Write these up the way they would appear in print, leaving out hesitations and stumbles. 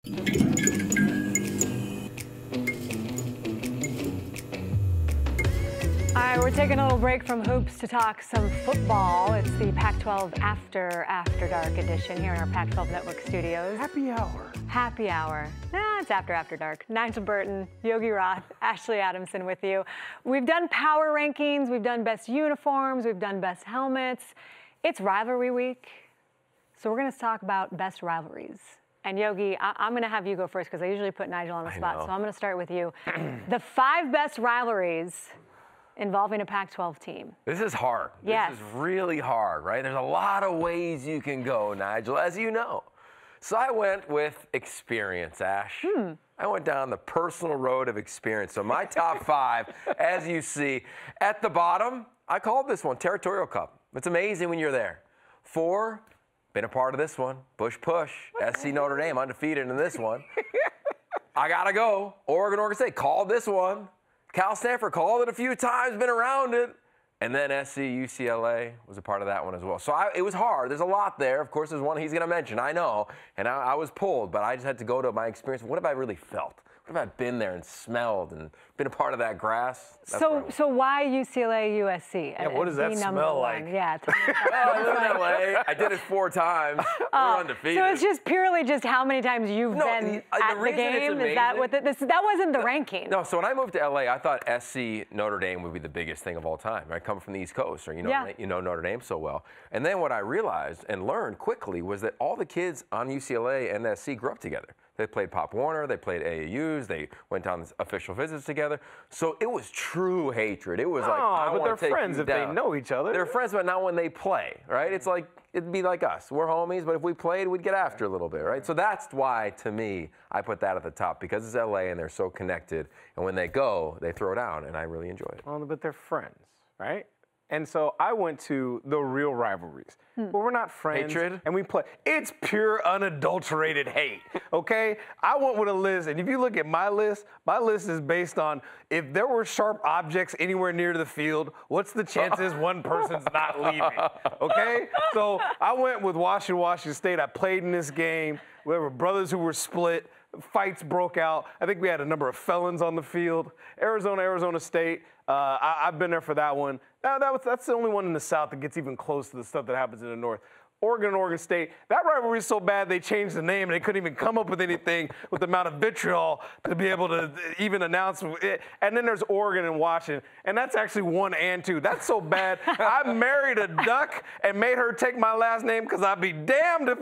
All right, we're taking a little break from hoops to talk some football. It's the Pac-12 After Dark edition here in our Pac-12 Network studios. Happy hour. Happy hour. It's After Dark. Nigel Burton, Yogi Roth, Ashley Adamson with you. We've done power rankings, we've done best uniforms, we've done best helmets. It's rivalry week, so we're going to talk about best rivalries. And Yogi, I'm going to have you go first because I usually put Nigel on the spot, so I'm going to start with you. The 5 best rivalries involving a Pac-12 team. This is hard. Yes. This is really hard, right? There's a lot of ways you can go, Nigel, as you know. So I went with experience, Ash. I went down the personal road of experience. So my top 5, as you see, at the bottom, I called this one Territorial Cup. It's amazing when you're there. 4, been a part of this one. Push. SC Notre Dame, undefeated in this one. I got to go. Oregon State, called this one. Cal Stanford, called it a few times, been around it. And then SC UCLA was a part of that one as well. So it was hard. There's a lot there. Of course, there's one he's going to mention. I know. And I was pulled, but I just had to go to my experience. What have I really felt? What have I been there and smelled and been a part of that grass? So why UCLA, USC? Yeah, what does that smell like? Yeah. I live in LA. I did it 4 times. We're undefeated. So it's just purely just how many times you've been at the game? Is that what that wasn't the ranking? No, so when I moved to LA, I thought SC Notre Dame would be the biggest thing of all time. Right? Coming from the East Coast, or you know Notre Dame so well. And then what I realized and learned quickly was that all the kids on UCLA and SC grew up together. They played Pop Warner, they played AAUs, they went on official visits together. So it was true hatred. It was like, I but want to they're take friends you if down. they know each other. They're friends, but not when they play, right? It's like, it'd be like us. We're homies, but if we played, we'd get after a little bit, right? So that's why, to me, I put that at the top, because it's LA and they're so connected. And when they go, they throw down, and I really enjoy it. Well, but they're friends, right? And so I went to the real rivalries, where we're not friends. Hatred? And we play. It's pure, unadulterated hate, okay? I went with a list, and if you look at my list is based on if there were sharp objects anywhere near the field, what's the chances one person's not leaving, okay? So I went with Washington State. I played in this game. We were brothers who were split. Fights broke out. I think we had a number of felons on the field. Arizona State. I've been there for that one. That's the only one in the South that gets even close to the stuff that happens in the North. Oregon State. That rivalry is so bad they changed the name and they couldn't even come up with anything with the amount of vitriol to be able to even announce it. And then there's Oregon and Washington, and that's actually 1 and 2. That's so bad. I married a duck and made her take my last name because I'd be damned if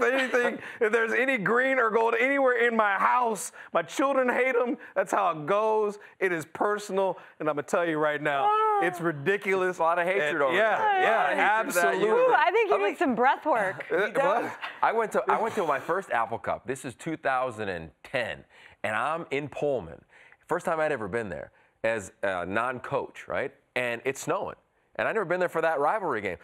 there's any green or gold anywhere in my house. My children hate them. That's how it goes. It is personal, and I'm gonna tell you right now, it's ridiculous. A lot of hatred over there. Yeah, absolutely. Ooh, I think you need some breath work. I went to my first Apple Cup. This is 2010, and I'm in Pullman. First time I'd ever been there as a non-coach, right? And it's snowing, and I'd never been there for that rivalry game.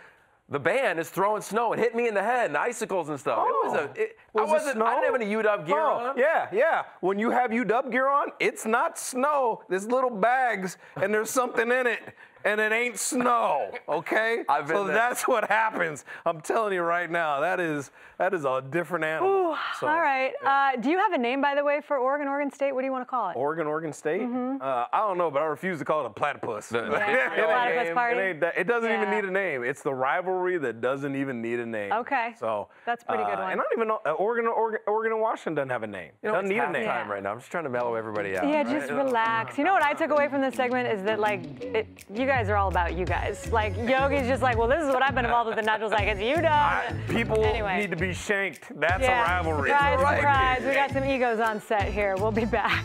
The band is throwing snow. It hit me in the head and icicles and stuff. Oh, I didn't have any UW gear on. Yeah. When you have UW gear on, it's not snow. There's little bags, and there's something in it, and it ain't snow, okay? So that's what happens. I'm telling you right now, that is a different animal. Ooh, all right. Yeah. Do you have a name, by the way, for Oregon State? What do you want to call it? Oregon State? I don't know, but I refuse to call it a platypus. The platypus party? It doesn't even need a name. It's the rivalry that doesn't even need a name. Okay. So that's a pretty good one. And I don't even know, Oregon and Washington doesn't have a name. Doesn't need a name. Time right now. I'm just trying to mellow everybody out. Yeah, just relax. You know what I took away from this segment is that, like, you guys are all about you guys. Like, Yogi's just like, well, this is what I've been involved with, and Nigel's like, it's UW. People need to be shanked. That's a rivalry. Surprise. We got some egos on set here. We'll be back.